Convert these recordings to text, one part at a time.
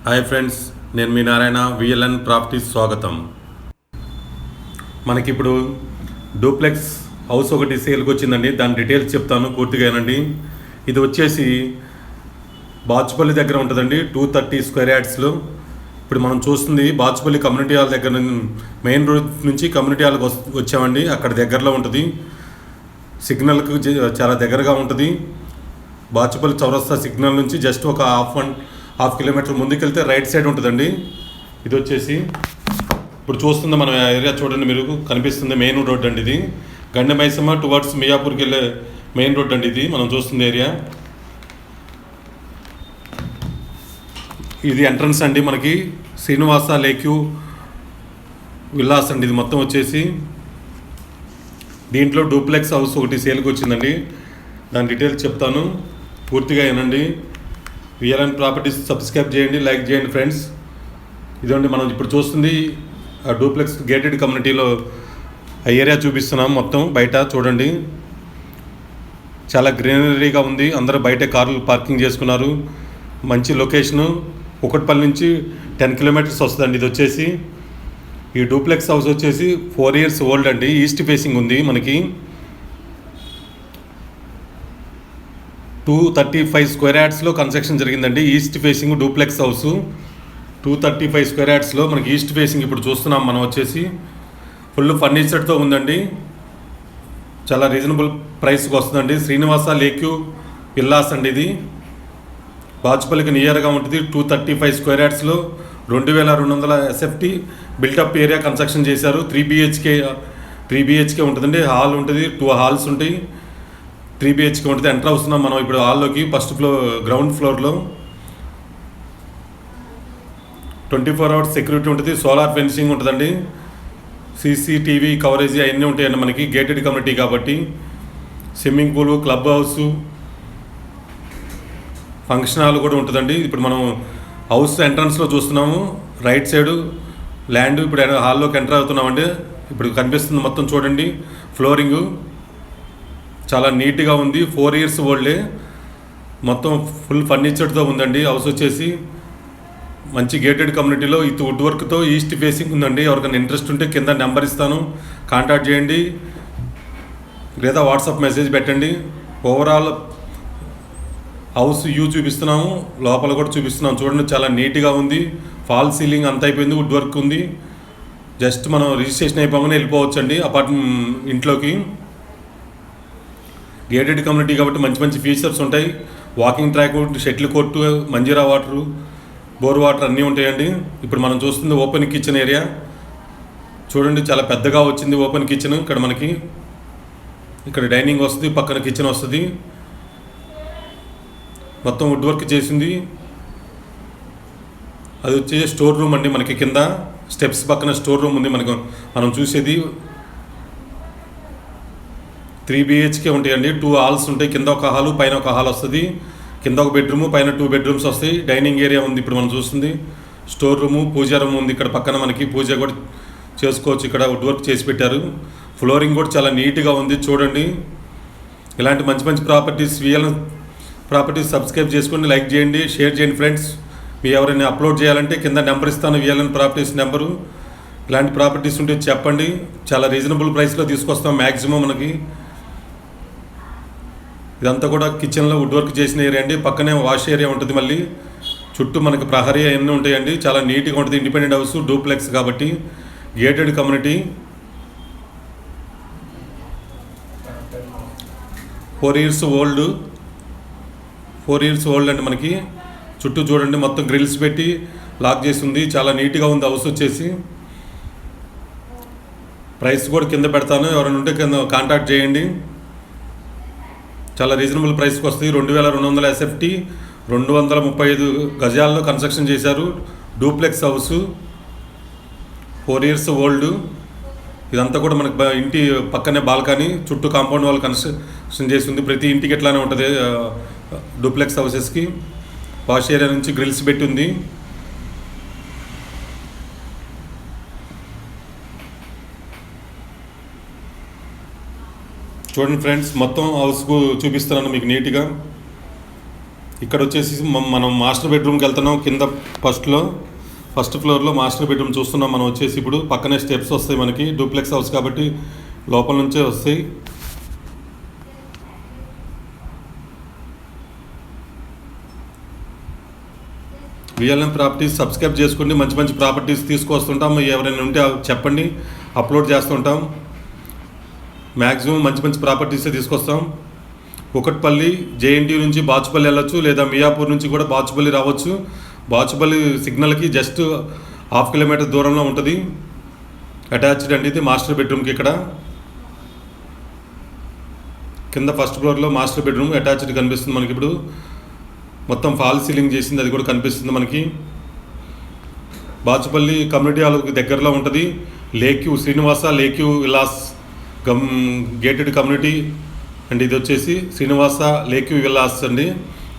Hi friends, నేను మీ Narayana. VLN properties స్వాగతం. మనకిప్పుడు డూప్లెక్స్ హౌస్ ఒకటి సేల్కి వచ్చిందండి. దాని డీటెయిల్స్ చెప్తాను పూర్తిగానండి. ఇది వచ్చేసి బాచుపల్లి దగ్గర ఉంటుందండి, 230 స్క్వేర్ యార్డ్స్లో. ఇప్పుడు మనం చూస్తుంది బాచుపల్లి కమ్యూనిటీ హాల్ దగ్గర, మెయిన్ రోడ్ నుంచి కమ్యూనిటీ హాల్కి వచ్చామండి. అక్కడ దగ్గరలో ఉంటుంది, సిగ్నల్కు చాలా దగ్గరగా ఉంటుంది. బాచుపల్లి చౌరస్తా సిగ్నల్ నుంచి జస్ట్ ఒక హాఫ్ కిలోమీటర్ ముందుకెళ్తే రైట్ సైడ్ ఉంటుందండి. ఇది వచ్చేసి ఇప్పుడు చూస్తుంది మనం ఏరియా చూడండి, మీరు కనిపిస్తుంది మెయిన్ రోడ్ అండి. ఇది గండి మైసమ్మ టువర్డ్స్ మియాపూర్కి వెళ్ళే మెయిన్ రోడ్ అండి. ఇది మనం చూస్తుంది ఏరియా. ఇది ఎంట్రన్స్ అండి. మనకి శ్రీనివాస లేక్యూ విల్లాస్ అండి ఇది మొత్తం వచ్చేసి. దీంట్లో డూప్లెక్స్ హౌస్ ఒకటి సేల్కి వచ్చిందండి. దాని డీటెయిల్స్ చెప్తాను, పూర్తిగా వినండి. విఎల్ఎన్ ప్రాపర్టీస్ సబ్స్క్రైబ్ చేయండి, లైక్ చేయండి ఫ్రెండ్స్. ఇదండి మనం ఇప్పుడు చూస్తుంది ఆ డూప్లెక్స్ గేటెడ్ కమ్యూనిటీలో ఆ ఏరియా చూపిస్తున్నాం. మొత్తం బయట చూడండి, చాలా గ్రీనరీగా ఉంది. అందరూ బయట కార్లు పార్కింగ్ చేసుకున్నారు. మంచి లొకేషను. కుకట్పల్లి నుంచి 10 కిలోమీటర్స్ వస్తుందండి. ఇది వచ్చేసి ఈ డూప్లెక్స్ హౌస్ వచ్చేసి 4 years ఓల్డ్ అండి. ఈస్ట్ ఫేసింగ్ ఉంది. మనకి 235 స్క్వేర్ యార్డ్స్లో కన్స్ట్రక్షన్ జరిగిందండి. East facing duplex house 235 square యార్డ్స్లో మనకి ఈస్ట్ ఫేసింగ్ ఇప్పుడు చూస్తున్నాం మనం వచ్చేసి. ఫుల్ ఫర్నిచర్తో ఉందండి. చాలా రీజనబుల్ ప్రైస్కి వస్తుందండి. శ్రీనివాస లేక్యూ విల్లాస్ అండి. ఇది బాచుపల్లికి నియర్గా ఉంటుంది. 235 స్క్వేర్ యార్డ్స్లో 2200 SFT బిల్టప్ ఏరియా కన్స్ట్రక్షన్ చేశారు. 3 BHK ఉంటుందండి. హాల్ ఉంటుంది, 2 హాల్స్ ఉంటాయి. 3 BHK ఉంటుంది. ఎంటర్ అవుతున్నాం మనం ఇప్పుడు హాల్లోకి. ఫస్ట్ గ్రౌండ్ ఫ్లోర్లో 24 hours సెక్యూరిటీ ఉంటుంది. సోలార్ ఫెన్సింగ్ ఉంటుందండి. CCTV కవరేజ్ అవన్నీ ఉంటాయండి మనకి. గేటెడ్ కమ్యూనిటీ కాబట్టి swimming pool, club house, function hall కూడా ఉంటుందండి. ఇప్పుడు మనం హౌస్ ఎంట్రన్స్లో చూస్తున్నాము. Right side land. ఇప్పుడు హాల్లోకి ఎంటర్ అవుతున్నామండి. ఇప్పుడు కనిపిస్తుంది మొత్తం చూడండి. ఫ్లోరింగు చాలా నీట్గా ఉంది. 4 years ఓల్డే. మొత్తం ఫుల్ ఫర్నిచర్తో ఉందండి హౌస్ వచ్చేసి. మంచి గేటెడ్ కమ్యూనిటీలో ఇది వుడ్ వర్క్తో ఈస్ట్ ఫేసింగ్ ఉందండి. ఎవరికైనా ఇంట్రెస్ట్ ఉంటే కింద నెంబర్ ఇస్తాను, కాంటాక్ట్ చేయండి లేదా వాట్సాప్ మెసేజ్ పెట్టండి. ఓవరాల్ హౌస్ వ్యూ చూపిస్తున్నాము, లోపల కూడా చూపిస్తున్నాము. చూడండి, చాలా నీట్గా ఉంది. ఫాల్ సీలింగ్ అంత అయిపోయింది, వుడ్ వర్క్ ఉంది. జస్ట్ మనం రిజిస్ట్రేషన్ అయిపోగానే వెళ్ళిపోవచ్చండి ఇంట్లోకి. గేటెడ్ కమ్యూనిటీ కాబట్టి మంచి మంచి ఫీచర్స్ ఉంటాయి. Walking track, shuttle court, Manjira water, bore water అన్నీ ఉంటాయండి. ఇప్పుడు మనం చూస్తుంది ఓపెన్ కిచెన్ ఏరియా. చూడండి, చాలా పెద్దగా వచ్చింది ఓపెన్ కిచెన్. ఇక్కడ డైనింగ్ వస్తుంది, పక్కన కిచెన్ వస్తుంది. మొత్తం వుడ్ వర్క్ చేసింది. అది వచ్చి స్టోర్ రూమ్ అండి. మనకి కింద స్టెప్స్ పక్కన స్టోర్ రూమ్ ఉంది. మనం చూసేది 3 BHK ఉంటాయండి. 2 హాల్స్ ఉంటాయి. కింద ఒక హాలు, పైన ఒక హాల్ వస్తుంది. కింద ఒక బెడ్రూము, పైన 2 bedrooms వస్తాయి. డైనింగ్ ఏరియా ఉంది. ఇప్పుడు మనం చూస్తుంది స్టోర్ రూము, పూజా రూమ్ ఉంది. ఇక్కడ పక్కన మనకి పూజ కూడా చేసుకోవచ్చు. ఇక్కడ వుడ్ వర్క్ చేసి పెట్టారు. ఫ్లోరింగ్ కూడా చాలా నీట్గా ఉంది. చూడండి, ఇలాంటి మంచి మంచి ప్రాపర్టీస్ విఎల్ఎన్ ప్రాపర్టీస్ సబ్స్క్రైబ్ చేసుకోండి, లైక్ చేయండి, షేర్ చేయండి ఫ్రెండ్స్. మీరు ఎవరైనా అప్లోడ్ చేయాలంటే కింద నెంబర్ ఇస్తాను, విఎల్ఎన్ ప్రాపర్టీస్ నెంబరు. ఇలాంటి ప్రాపర్టీస్ ఉంటే చెప్పండి. చాలా రీజనబుల్ ప్రైస్లో తీసుకొస్తాం మ్యాక్సిమం. మనకి ఇదంతా కూడా కిచెన్లో వుడ్ వర్క్ చేసిన ఏరియా అండి. పక్కనే వాష్ ఏరియా ఉంటుంది. మళ్ళీ చుట్టూ మనకి ప్రహరీ అవన్నీ ఉంటాయండి. చాలా నీట్గా ఉంటుంది. ఇండిపెండెంట్ హౌస్, డూప్లెక్స్ కాబట్టి gated community. 4 years old. 4 years old అండి మనకి. చుట్టూ చూడండి, మొత్తం గ్రిల్స్ పెట్టి లాక్ చేసి ఉంది. చాలా నీట్గా ఉంది హౌస్ వచ్చేసి. ప్రైస్ కూడా కింద పెడతాను, ఎవరైనా ఉంటే కింద కాంటాక్ట్ చేయండి. చాలా రీజనబుల్ ప్రైస్కి వస్తుంది. 2200 SFT, 235 గజాల్లో కన్స్ట్రక్షన్ చేశారు. Duplex house, 4 years old. ఇదంతా కూడా మనకి ఇంటి పక్కనే బాల్కనీ, చుట్టూ కాంపౌండ్ వాల్ కన్స్ట్రక్షన్ చేసి ఉంది. ప్రతి ఇంటికి ఎట్లానే ఉంటుంది డూప్లెక్స్ హౌసెస్కి. వాష్ ఏరియా నుంచి గ్రిల్స్ పెట్టి ఉంది. చూడండి ఫ్రెండ్స్, మొత్తం హౌస్కు చూపిస్తున్నాను మీకు నీట్గా. ఇక్కడ వచ్చేసి మనం మాస్టర్ బెడ్రూమ్కి వెళ్తున్నాం. కింద ఫస్ట్ ఫ్లోర్లో మాస్టర్ బెడ్రూమ్ చూస్తున్నాం మనం. వచ్చేసి ఇప్పుడు పక్కనే స్టెప్స్ వస్తాయి మనకి. డూప్లెక్స్ హౌస్ కాబట్టి లోపల నుంచే వస్తాయి. విఎల్ఎన్ ప్రాపర్టీస్ సబ్స్క్రైబ్ చేసుకోండి. మంచి మంచి ప్రాపర్టీస్ తీసుకొస్తుంటాం. ఎవరైనా ఉంటే చెప్పండి, అప్లోడ్ చేస్తుంటాం. మ్యాక్సిమం మంచి మంచి ప్రాపర్టీసే తీసుకొస్తాం. కుకట్పల్లి జేఎన్టీ నుంచి బాచుపల్లి వెళ్ళొచ్చు, లేదా మియాపూర్ నుంచి కూడా బాచుపల్లి రావచ్చు. బాచుపల్లి సిగ్నల్కి జస్ట్ 1/2 కిలోమీటర్ దూరంలో ఉంటుంది. అటాచ్డ్ అండి ఇది మాస్టర్ బెడ్రూమ్కి. ఇక్కడ కింద ఫస్ట్ ఫ్లోర్లో మాస్టర్ బెడ్రూమ్ అటాచ్డ్ కనిపిస్తుంది మనకి. ఇప్పుడు మొత్తం ఫాల్ సీలింగ్ చేసింది, అది కూడా కనిపిస్తుంది మనకి. బాచుపల్లి కమ్యూనిటీ హాల్కి దగ్గరలో ఉంటుంది. లేక్యూ Srinivasa లేక్యూ Vilas gated community and ఇది వచ్చేసి శ్రీనివాస లేక్యూ విలాస్ అండి.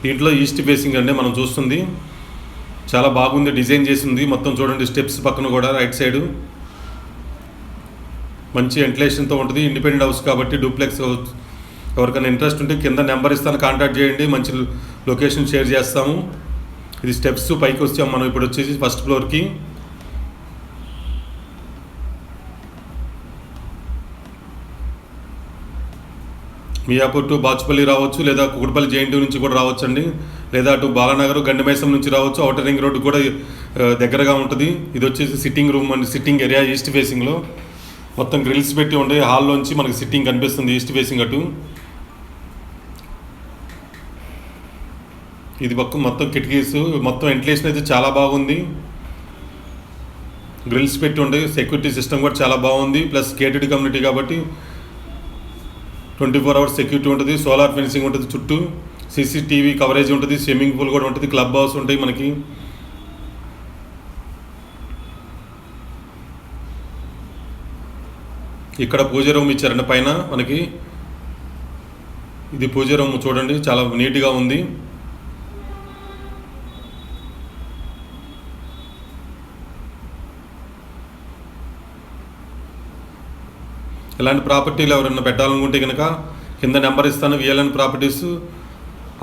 దీంట్లో ఈస్ట్ ఫేసింగ్ అండి మనం చూస్తుంది. చాలా బాగుంది, డిజైన్ చేసింది మొత్తం. చూడండి స్టెప్స్ పక్కన కూడా రైట్ సైడు మంచి వెంటిలేషన్తో ఉంటుంది. ఇండిపెండెంట్ హౌస్ కాబట్టి డూప్లెక్స్ హౌస్. ఎవరికైనా ఇంట్రెస్ట్ ఉంటే కింద నెంబర్ ఇస్తాను, కాంటాక్ట్ చేయండి. మంచి లొకేషన్ షేర్ చేస్తాము. ఇది స్టెప్స్ పైకి వచ్చాము మనం. ఇప్పుడు వచ్చేసి ఫస్ట్ ఫ్లోర్కి. మియాపూర్ టు బాచుపల్లి రావచ్చు, లేదా కుకట్పల్లి జేఎన్టీ నుంచి కూడా రావచ్చు అండి, లేదా అటు బాలానగర్ గండిమైసం నుంచి రావచ్చు. అవుటర్ రింగ్ రోడ్డు కూడా దగ్గరగా ఉంటుంది. ఇది వచ్చేసి సిట్టింగ్ రూమ్ అండి, సిట్టింగ్ ఏరియా ఈస్ట్ ఫేసింగ్లో. మొత్తం గ్రిల్స్ పెట్టి ఉండే హాల్లోంచి మనకి సిట్టింగ్ కనిపిస్తుంది ఈస్ట్ ఫేసింగ్ అటు. ఇది పక్క మొత్తం కిటికీస్, మొత్తం వెంటిలేషన్ అయితే చాలా బాగుంది. గ్రిల్స్ పెట్టి ఉండే సెక్యూరిటీ సిస్టమ్ కూడా చాలా బాగుంది. ప్లస్ గేటెడ్ కమ్యూనిటీ కాబట్టి 24 hours సెక్యూరిటీ ఉంటుంది. సోలార్ ఫెన్సింగ్ ఉంటుంది చుట్టూ. సీసీటీవీ కవరేజ్ ఉంటుంది. స్విమ్మింగ్ పూల్ కూడా ఉంటుంది. క్లబ్ హౌస్ ఉంటాయి మనకి. ఇక్కడ పూజ రూమ్ ఇచ్చారండి పైన మనకి. ఇది పూజ రూమ్ చూడండి, చాలా నీట్గా ఉంది. ఇలాంటి ప్రాపర్టీలు ఎవరైనా పెట్టాలనుకుంటే కనుక కింద నెంబర్ ఇస్తాను. విఎల్ఎన్ ప్రాపర్టీస్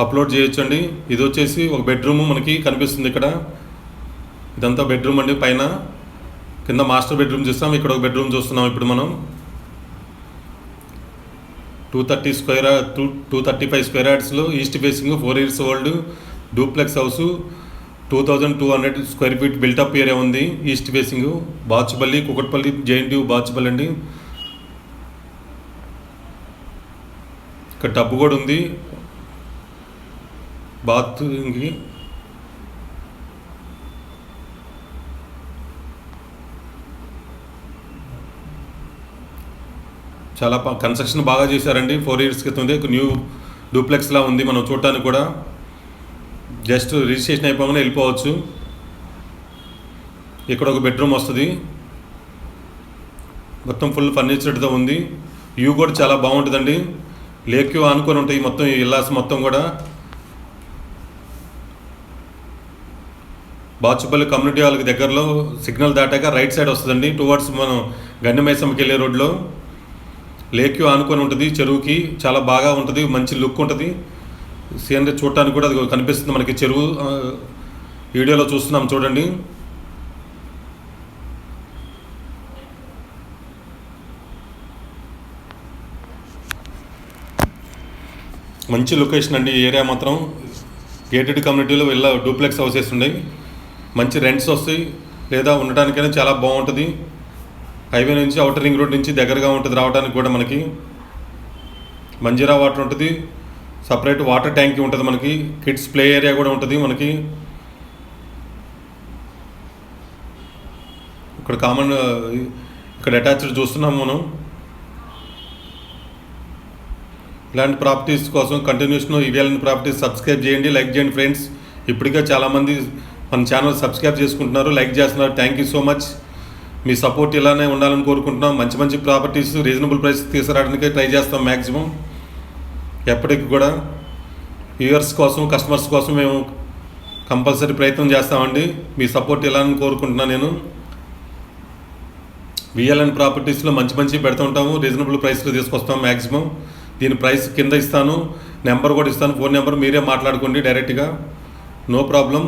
అప్లోడ్ చేయొచ్చండి. ఇది వచ్చేసి ఒక బెడ్రూమ్ మనకి కనిపిస్తుంది ఇక్కడ. ఇదంతా బెడ్రూమ్ అండి. పైన కింద మాస్టర్ బెడ్రూమ్ చూస్తాం. ఇక్కడ ఒక బెడ్రూమ్ చూస్తున్నాం ఇప్పుడు మనం. 235 స్క్వేర్ యార్డ్స్లో east facing 4 years old duplex house. 2200 square feet built up area ఉంది. East facing Bachupalli, Kukatpalli JNT Bachupalli అండి. ఇక్కడ టబ్బు కూడా ఉంది బాత్రూమ్కి. చాలా కన్స్ట్రక్షన్ బాగా చేశారండి. 4 years క్రితం ఉంది. న్యూ డూప్లెక్స్లా ఉంది మనం చూడటానికి కూడా. జస్ట్ రిజిస్ట్రేషన్ అయిపోగానే వెళ్ళిపోవచ్చు. ఇక్కడ ఒక బెడ్రూమ్ వస్తుంది. మొత్తం ఫుల్ ఫర్నిచర్తో ఉంది. వ్యూ కూడా చాలా బాగుంటుందండి. లేక్ వ్యూ ఆనుకొని ఉంటాయి మొత్తం ఈ ఇల్లాస్ మొత్తం కూడా. బాచుపల్లి కమ్యూనిటీ హాల్కి దగ్గరలో సిగ్నల్ దాటాక రైట్ సైడ్ వస్తుందండి. టువర్డ్స్ మనం గండిమైసంకి వెళ్ళే రోడ్లో లేక్ వ్యూ ఆనుకొని ఉంటుంది. చెరువుకి చాలా బాగా ఉంటుంది, మంచి లుక్ ఉంటుంది. సీనరీ చూడటానికి కూడా అది కనిపిస్తుంది మనకి. చెరువు వీడియోలో చూస్తున్నాం చూడండి. మంచి లొకేషన్ అండి ఈ ఏరియా మాత్రం. గేటెడ్ కమ్యూనిటీలో డూప్లెక్స్ హౌసెస్ ఉన్నాయి. మంచి రెంట్స్ వస్తాయి, లేదా ఉండటానికైనా చాలా బాగుంటుంది. హైవే నుంచి అవుటర్ రింగ్ రోడ్ నుంచి దగ్గరగా ఉంటుంది రావడానికి కూడా మనకి. మంజీరా వాటర్ ఉంటుంది. సపరేట్ వాటర్ ట్యాంక్ ఉంటుంది మనకి. కిడ్స్ ప్లే ఏరియా కూడా ఉంటుంది మనకి. ఇక్కడ అటాచ్డ్ చూస్తున్నాం మనం. ఇలాంటి ప్రాపర్టీస్ కోసం కంటిన్యూషన్ విఎల్ఎన్ ప్రాపర్టీస్ సబ్స్క్రైబ్ చేయండి, లైక్ చేయండి ఫ్రెండ్స్. ఇప్పటికే చాలామంది మన ఛానల్ సబ్స్క్రైబ్ చేసుకుంటున్నారు, లైక్ చేస్తున్నారు. Thank you so much. Me support ఇలానే ఉండాలని కోరుకుంటున్నాం. మంచి మంచి ప్రాపర్టీస్ రీజనబుల్ ప్రైస్ తీసుకురావడానికి ట్రై చేస్తాం మ్యాక్సిమం. ఎప్పటికి కూడా వ్యూవర్స్ కోసం, కస్టమర్స్ కోసం మేము కంపల్సరీ ప్రయత్నం చేస్తామండి. మీ సపోర్ట్ ఇలానే కోరుకుంటున్నాను నేను. విఎల్ఎన్ ప్రాపర్టీస్లో మంచి మంచి పెడుతుంటాము. రీజనబుల్ ప్రైస్లో తీసుకొస్తాం మ్యాక్సిమం. దీని ప్రైస్ కింద ఇస్తాను. నెంబర్ కూడా ఇస్తాను, ఫోన్ నెంబర్. మీరే మాట్లాడుకోండి డైరెక్ట్గా, నో ప్రాబ్లం.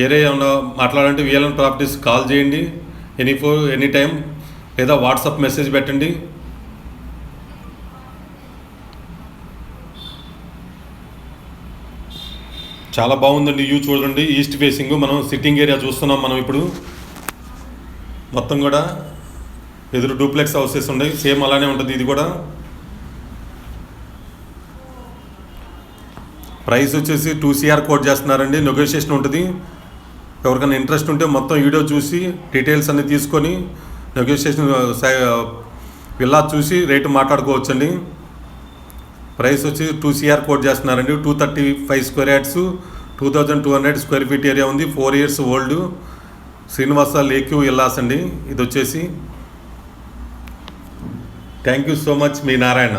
ఏరే ఏమన్నా మాట్లాడాలంటే విఎల్ఎన్ ప్రాపర్టీస్ కాల్ చేయండి ఎనీ టైం, లేదా వాట్సాప్ మెసేజ్ పెట్టండి. చాలా బాగుందండి వ్యూ చూడండి. ఈస్ట్ ఫేసింగ్ మనం సిట్టింగ్ ఏరియా చూస్తున్నాం. మనం ఇప్పుడు మొత్తం కూడా ఎదురు డూప్లెక్స్ హౌసెస్ ఉన్నాయి, సేమ్ అలానే ఉంటుంది ఇది కూడా. ప్రైస్ వచ్చేసి 2 CR కోట్ చేస్తున్నారండి, నెగోషియేషన్ ఉంటుంది. ఎవరికైనా ఇంట్రెస్ట్ ఉంటే మొత్తం వీడియో చూసి డీటెయిల్స్ అన్నీ తీసుకొని నెగోషియేషన్ విల్లా చూసి రేటు మాట్లాడుకోవచ్చండి. ప్రైస్ వచ్చి 2 CR కోట్ చేస్తున్నారండి. 235 square yards, 2200 square feet area ఉంది. 4 years ఓల్డ్ శ్రీనివాస లేక్యూ విల్లాస్ అండి ఇది వచ్చేసి. Thank you so much, me Narayana.